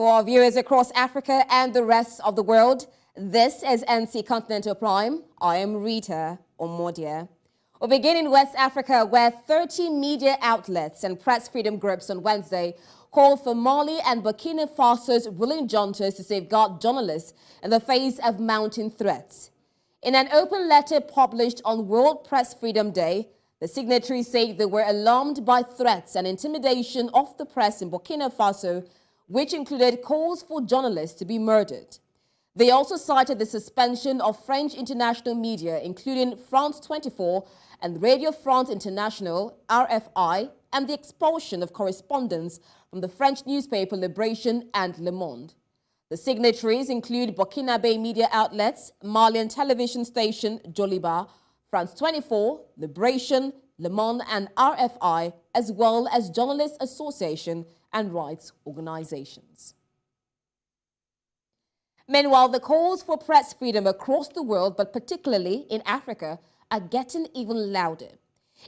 For our viewers across Africa and the rest of the world, this is NC Continental Prime. I am Rita Omodia. We'll begin in West Africa, where 30 media outlets and press freedom groups on Wednesday called for Mali and Burkina Faso's ruling juntas to safeguard journalists in the face of mounting threats. In an open letter published on World Press Freedom Day, the signatories say they were alarmed by threats and intimidation of the press in Burkina Faso, which included calls for journalists to be murdered. They also cited the suspension of French international media, including France 24 and Radio France International, RFI, and the expulsion of correspondents from the French newspaper Libération and Le Monde. The signatories include Burkinabe media outlets, Malian television station Joliba, France 24, Libération, Le Monde, and RFI, as well as Journalists Association and rights organizations. Meanwhile, the calls for press freedom across the world, but particularly in Africa, are getting even louder.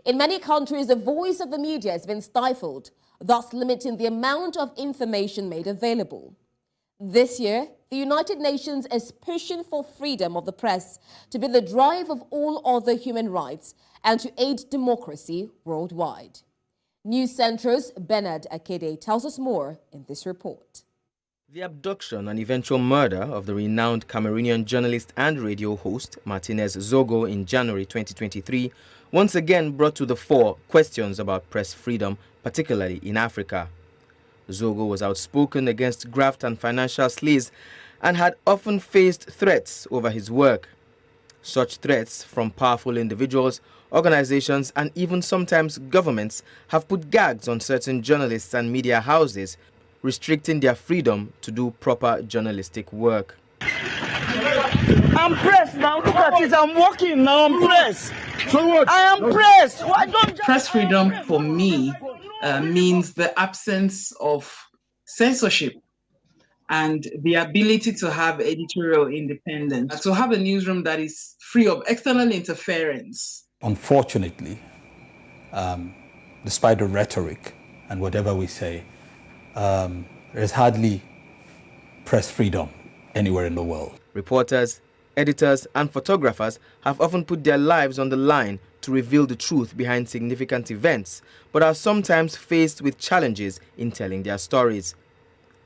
In many countries, the voice of the media has been stifled, thus limiting the amount of information made available. This year, the United Nations is pushing for freedom of the press to be the drive of all other human rights and to aid democracy worldwide. News Centro's Bernard Akede tells us more in this report. The abduction and eventual murder of the renowned Cameroonian journalist and radio host Martinez Zogo in January 2023 once again brought to the fore questions about press freedom, particularly in Africa. Zogo was outspoken against graft and financial sleaze and had often faced threats over his work. Such threats from powerful individuals, organizations, and even sometimes governments have put gags on certain journalists and media houses, restricting their freedom to do proper journalistic work. I'm pressed now. Look at it. I'm walking now. I'm pressed. So what? I am pressed. Why don't press freedom for me means the absence of censorship and the ability to have editorial independence, to have a newsroom that is free of external interference. Unfortunately, despite the rhetoric and whatever we say, there's hardly press freedom anywhere in the world. Reporters, editors, and photographers have often put their lives on the line to reveal the truth behind significant events, but are sometimes faced with challenges in telling their stories.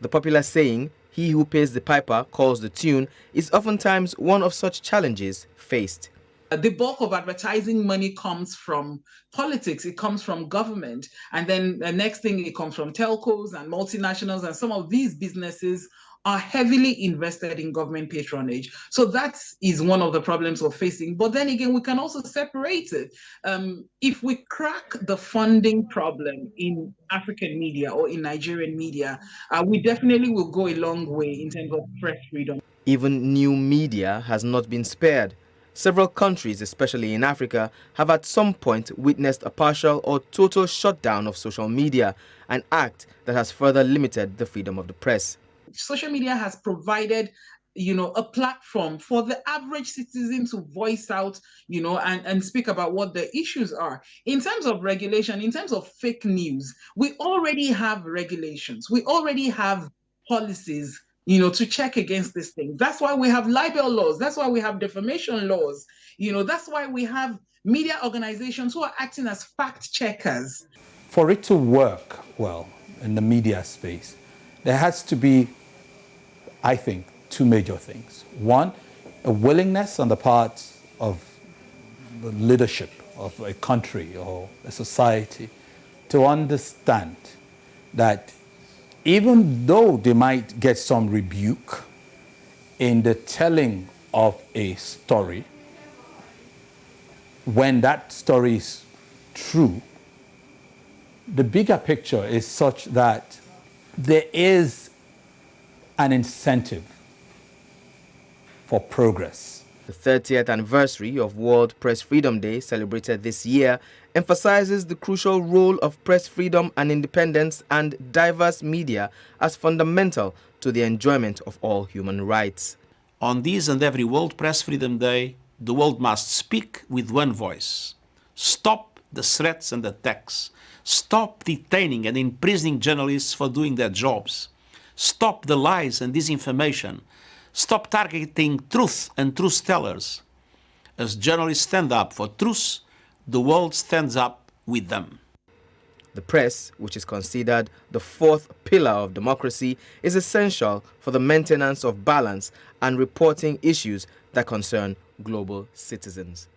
The popular saying, "He who pays the piper calls the tune," is oftentimes one of such challenges faced. The bulk of advertising money comes from politics, it comes from government, and then the next thing it comes from telcos and multinationals, and some of these businesses are heavily invested in government patronage. So that is one of the problems we're facing. But then again, we can also separate it. If we crack the funding problem in African media or in Nigerian media, we definitely will go a long way in terms of press freedom. Even new media has not been spared. Several countries, especially in Africa, have at some point witnessed a partial or total shutdown of social media, an act that has further limited the freedom of the press. Social media has provided, a platform for the average citizen to voice out, and speak about what the issues are. In terms of regulation, in terms of fake news, we already have regulations. We already have policies to check against these things. That's why we have libel laws. That's why we have defamation laws. That's why we have media organizations who are acting as fact checkers. For it to work well in the media space, there has to be, I think, two major things. One, a willingness on the part of the leadership of a country or a society to understand that even though they might get some rebuke in the telling of a story, when that story is true, the bigger picture is such that there is an incentive for progress. The 30th anniversary of World Press Freedom Day, celebrated this year, emphasizes the crucial role of press freedom and independence and diverse media as fundamental to the enjoyment of all human rights. On this and every World Press Freedom Day, the world must speak with one voice. Stop the threats and attacks. Stop detaining and imprisoning journalists for doing their jobs. Stop the lies and disinformation. Stop targeting truth and truth tellers. As journalists stand up for truth, the world stands up with them. The press, which is considered the fourth pillar of democracy, is essential for the maintenance of balance and reporting issues that concern global citizens.